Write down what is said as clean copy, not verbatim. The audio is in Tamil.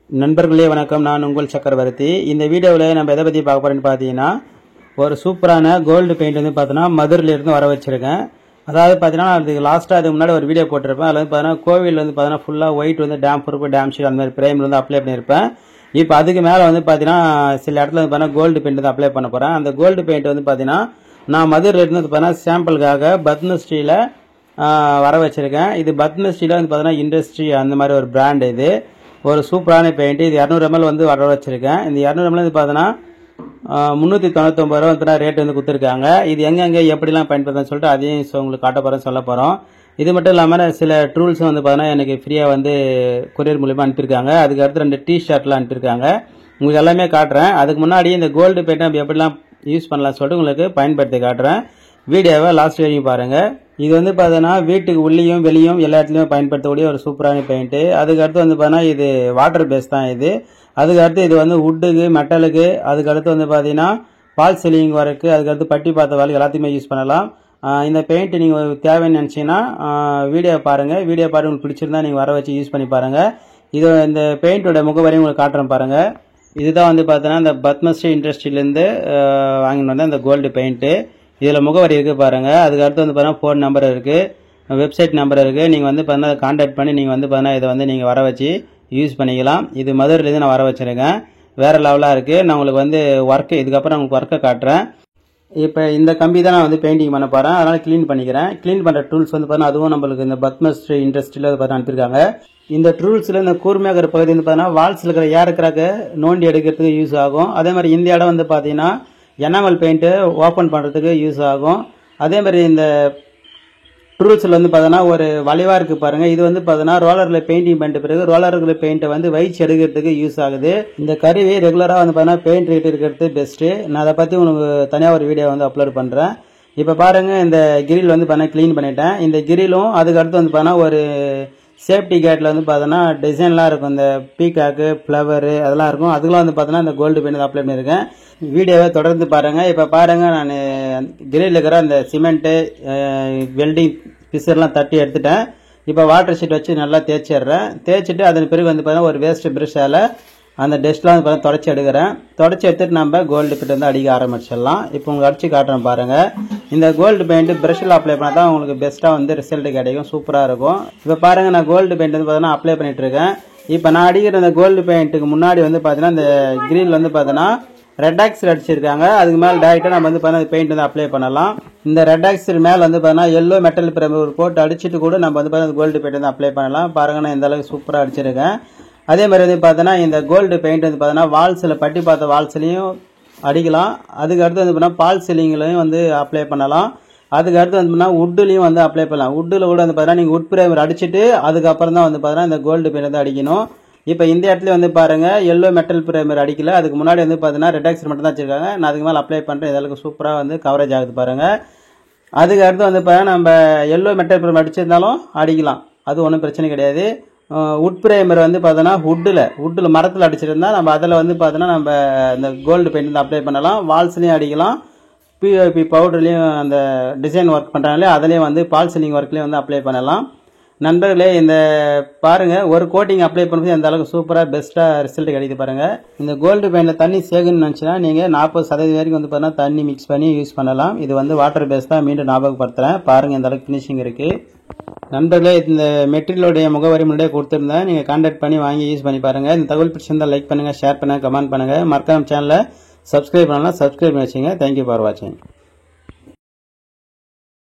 நண்பர்களே வணக்கம். நான் உங்கள் சக்கரவர்த்தி. இந்த வீடியோவில் நம்ம எதை பற்றி பார்க்க போகிறோன்னு பார்த்தீங்கன்னா, ஒரு சூப்பரான கோல்டு பெயிண்ட் வந்து பார்த்தீங்கன்னா மதுரையிலேருந்து வர வச்சுருக்கேன். அதாவது பார்த்தீங்கன்னா அதுக்கு அதுக்கு முன்னாடி ஒரு வீடியோ போட்டிருப்பேன். அதில் வந்து பார்த்தீங்கன்னா கோவில் வந்து பார்த்தீங்கன்னா ஃபுல்லாக ஒயிட் வந்து டேம் ப்ரூஃப் டேம் ஷீட் அந்த மாதிரி பிரேம் வந்து அப்ளை பண்ணியிருப்பேன். இப்போ அதுக்கு மேலே வந்து பார்த்தீங்கன்னா சில இடத்துல வந்து பார்த்தீங்கன்னா கோல்டு பெயிண்ட் வந்து அப்ளை பண்ண போகிறேன். அந்த கோல்டு பெயிண்ட் வந்து பார்த்தீங்கன்னா நான் மதுரையிலேருந்து வந்து பார்த்தீங்கன்னா சாம்பிளுக்காக பத்மஸ்ரீயில் வர வச்சுருக்கேன். இது பத்மஸ்ரீயில் வந்து பார்த்தீங்கன்னா இண்டஸ்ட்ரி அந்த மாதிரி ஒரு பிராண்ட். இது ஒரு சூப்பரான பெயிண்ட். இது 200 ml வந்து வர வச்சிருக்கேன். இந்த 200 ml வந்து பார்த்தீங்கன்னா 399 ரூபா வந்து ரேட் வந்து கொடுத்துருக்காங்க. இது எங்கெங்கே எப்படிலாம் பயன்படுத்துன்னு சொல்லிட்டு அதையும் உங்களுக்கு காட்ட போகிறேன், சொல்ல போகிறோம். இது மட்டும் இல்லாமல் சில டூல்ஸும் வந்து பார்த்தீங்கன்னா எனக்கு ஃப்ரீயாக வந்து கொரியர் மூலியமாக அனுப்பியிருக்காங்க. அதுக்கு அடுத்து 2 டிஷர்ட்லாம் அனுப்பியிருக்காங்க. உங்களுக்கு எல்லாமே காட்டுறேன். அதுக்கு முன்னாடி இந்த கோல்டு பெயிண்ட் நம்ம எப்படிலாம் யூஸ் பண்ணலாம்னு சொல்லிட்டு உங்களுக்கு பயன்படுத்தி காட்டுறேன். வீடியோவை லாஸ்ட் வரைக்கும் பாருங்கள். இது வந்து பார்த்தீங்கன்னா வீட்டுக்கு உள்ளேயும் வெளியும் எல்லா இடத்துலையும் பயன்படுத்தக்கூடிய ஒரு சூப்பரான பெயிண்ட்டு. அதுக்கடுத்து வந்து பார்த்தீங்கன்னா இது வாட்டர் பேஸ் தான் இது. அதுக்கடுத்து இது வந்து வுட்டுக்கு மெட்டலுக்கு, அதுக்கடுத்து வந்து பார்த்தீங்கன்னா பால் சீலிங் ஒர்க்கு, அதுக்கடுத்து பட்டி பார்த்த வேலை எல்லாத்தையுமே யூஸ் பண்ணலாம். இந்த பெயிண்ட் நீங்கள் தேவைன்னு நினச்சிங்கன்னா வீடியோ பாருங்கள். வீடியோ பாருங்கள், உங்களுக்கு பிடிச்சிருந்தா நீங்கள் வர வச்சு யூஸ் பண்ணி பாருங்கள். இது இந்த பெயிண்டோட முகவரையும் உங்களுக்கு காட்டுறேன் பாருங்கள். இதுதான் வந்து பார்த்தீங்கன்னா இந்த பத்மஸ்ரீ இண்டஸ்ட்ரியிலேருந்து வாங்கிட்டு வந்த இந்த கோல்டு பெயிண்ட்டு. இதில் முகவரி இருக்குது பாருங்கள். அதுக்கடுத்து வந்து பார்த்தீங்கன்னா ஃபோன் நம்பர் இருக்குது, வெப்சைட் நம்பர் இருக்குது. நீங்கள் வந்து பார்த்தீங்கன்னா கான்டாக்ட் பண்ணி நீங்கள் வந்து பார்த்தீங்கன்னா இதை வந்து நீங்கள் வர வச்சு யூஸ் பண்ணிக்கலாம். இது மதுரையிலேருந்து நான் வர வச்சுருக்கேன். வேறு லெவலாக இருக்குது. நான் உங்களுக்கு வந்து ஒர்க்கு இதுக்கப்புறம் நான் உங்களுக்கு ஒர்க்கை காட்டுறேன். இப்போ இந்த கம்பி தான் நான் வந்து பெயிண்டிங் பண்ண போகிறேன். அதனால் க்ளீன் பண்ணிக்கிறேன். க்ளீன் பண்ணுற டூல்ஸ் வந்து பார்த்தீங்கன்னா அதுவும் நம்மளுக்கு இந்த பத்மஸ்ரீ இண்டஸ்ட்ரியில் பார்த்தீங்கன்னா அனுப்பியிருக்காங்க. இந்த டூல்ஸில் இந்த கூர்மையாக இருக்கிற பகுதி வந்து பார்த்தீங்கன்னா வால்ஸில் இருக்கிற ஏர் கிராக்கை நோண்டி எடுக்கிறதுக்கு யூஸ் ஆகும். அதே மாதிரி இந்த இடம் வந்து பார்த்தீங்கன்னா எனாமல் பெயிண்ட்டு ஓப்பன் பண்ணுறதுக்கு யூஸ் ஆகும். அதே மாதிரி இந்த டூல்ஸில் வந்து பார்த்தீங்கன்னா ஒரு வளைவாக இருக்குது பாருங்கள். இது வந்து பார்த்தீங்கன்னா ரோலரில் பெயிண்டிங் பண்ணிட்ட பிறகு ரோலரில் பெயிண்ட்டை வந்து வைச்சு எடுக்கிறதுக்கு யூஸ் ஆகுது. இந்த கருவி ரெகுலராக வந்து பார்த்தீங்கன்னா பெயிண்ட் ரேட் இருக்கிறது பெஸ்ட்டு. நான் அதை பற்றி உங்களுக்கு தனியாக ஒரு வீடியோ வந்து அப்லோட் பண்ணுறேன். இப்போ பாருங்கள், இந்த கிரில் வந்து பார்த்தீங்கன்னா க்ளீன் பண்ணிட்டேன். இந்த கிரிலும் அதுக்கடுத்து வந்து பார்த்தீங்கன்னா ஒரு சேஃப்டி கேட்டில் வந்து பார்த்தோன்னா டிசைன்லாம் இருக்கும். இந்த பீகாக்கு, ஃப்ளவரு அதெல்லாம் இருக்கும். அதுக்கெலாம் வந்து பார்த்தோன்னா இந்த கோல்டு பெயிண்ட் அப்ளை பண்ணியிருக்கேன். வீடியோவை தொடர்ந்து பாருங்கள். இப்போ பாருங்கள், நான் கிரில் இருக்கிற அந்த சிமெண்ட்டு வெல்டிங் பிசர்லாம் தட்டி எடுத்துட்டேன். இப்போ வாட்டர் ஷீட் வச்சு நல்லா தேய்ச்சிடுறேன். தேய்ச்சிட்டு அதன் பிறகு வந்து பார்த்தீங்கன்னா ஒரு வேஸ்ட் ப்ரஷ்ஷால் அந்த டஸ்ட்லாம் வந்து பார்த்தீங்கன்னா தொடச்சி எடுக்கிறேன். தொடச்சி எடுத்துகிட்டு நம்ம கோல்டு பெயிண்ட் வந்து அடிக்க ஆரம்பிச்சிடலாம். இப்போ உங்களுக்கு அடிச்சு காட்டுறேன் பாருங்கள். இந்த கோல்டு பெயிண்ட் ப்ரஷ்ஷில் அப்ளை பண்ணால் தான் உங்களுக்கு பெஸ்ட்டாக வந்து ரிசல்ட் கிடைக்கும், சூப்பராக இருக்கும். இப்போ பாருங்கள், நான் கோல்டு பெயிண்ட் வந்து பார்த்தீங்கன்னா அப்ளை பண்ணிகிட்ருக்கேன். இப்போ நான் அடிக்கிற இந்த கோல்டு பெயிண்ட்டுக்கு முன்னாடி வந்து பார்த்தீங்கன்னா இந்த கிரில் வந்து பார்த்தீங்கன்னா ரெட் ஆக்சில் அடிச்சிருக்காங்க. அதுக்கு மேலே டேரெக்டாக நம்ம வந்து பார்த்தீங்கன்னா பெயிண்ட் வந்து அப்ளை பண்ணலாம். இந்த ரெட் ஆக்சில் மேலே வந்து பார்த்தீங்கன்னா எல்லோ மெட்டல் பிரேம் போட்டு அடிச்சுட்டு கூட நம்ம வந்து பார்த்தீங்கன்னா கோல்டு பெயிண்ட் வந்து அப்ளை பண்ணலாம். பாருங்கள், நான் இந்த அளவுக்கு சூப்பராக அடிச்சிருக்கேன். அதே மாதிரி வந்து பார்த்தீங்கன்னா இந்த கோல்டு பெயிண்ட் வந்து பார்த்தீங்கன்னா வால்ஸில் பட்டி பார்த்த வால்ஸ்லையும் அடிக்கலாம். அதுக்கு அடுத்து வந்து பார்த்தீங்கன்னா பால் சீலிங்லையும் வந்து அப்ளை பண்ணலாம். அதுக்கு அடுத்து வந்து பார்த்தீங்கன்னா வுட்லையும் வந்து அப்ளை பண்ணலாம். வுட்டில் கூட வந்து பார்த்தீங்கன்னா நீங்கள் வுட் பிரேமர் அடிச்சுட்டு அதுக்கப்புறம் தான் வந்து பார்த்தீங்கன்னா இந்த கோல்டு பெயிண்ட் வந்து அடிக்கணும். இப்போ இந்த இடத்துல வந்து பாருங்கள், எல்லோ மெட்டல் பிரேமர் அடிக்கல. அதுக்கு முன்னாடி வந்து பார்த்தீங்கன்னா ரெட் ஆக்சில் மட்டும் தான் வச்சிருக்காங்க. நான் அதுக்கு மேலே அப்ளை பண்ணுறேன். இதற்கு சூப்பராக வந்து கவரேஜ் ஆகுது பாருங்கள். அதுக்கு அடுத்து வந்து பார்த்தீங்கன்னா நம்ம எல்லோ மெட்டல் பிரேமர் அடிச்சிருந்தாலும் அடிக்கலாம், அது ஒன்றும் பிரச்சனை கிடையாது. வுட் பிரேமர் வந்து பார்த்தோன்னா வுட்டில் மரத்தில் அடிச்சிருந்தா நம்ம அதில் வந்து பார்த்தோன்னா நம்ம இந்த கோல்டு பெயிண்ட் வந்து அப்ளை பண்ணலாம். வால்ஸ்லையும் அடிக்கலாம், பிஓபி பவுடர்லேயும் அந்த டிசைன் ஒர்க் பண்ணுறாங்களே அதுலேயும் வந்து பால் சீலிங் ஒர்க்லேயும் வந்து அப்ளை பண்ணலாம். நண்பர்களே, இந்த பாருங்கள், ஒரு கோட்டிங் அப்ளை பண்ணுறது அந்த அளவுக்கு சூப்பராக பெஸ்ட்டாக ரிசல்ட் கிடைக்குது பாருங்கள். இந்த கோல்டு பெயிண்டில் தண்ணி சேகணும்னு நினச்சினா நீங்கள் 40% வரைக்கும் வந்து பார்த்தீங்கன்னா தண்ணி மிக்ஸ் பண்ணி யூஸ் பண்ணலாம். இது வந்து வாட்டர் பேஸ் தான், மீண்டும் ஞாபகப்படுத்துகிறேன். பாருங்கள், இந்த அளவுக்கு ஃபினிஷிங் இருக்குது. நண்பர்களே, இந்த மெட்டீரியலோடைய முகவரி முன்னாடியே கொடுத்துருந்தேன். நீங்கள் கான்டாக்ட் பண்ணி வாங்கி யூஸ் பண்ணி பாருங்கள். இந்த தகவல் பிடிச்சிருந்தால் லைக் பண்ணுங்கள், ஷேர் பண்ணுங்கள், கமெண்ட் பண்ணுங்கள். மறக்காம சேனலை சப்ஸ்கிரைப் பண்ணலாம், சப்ஸ்கிரைப் பண்ணி வச்சுங்க. தேங்க்யூ ஃபார் வாட்சிங்.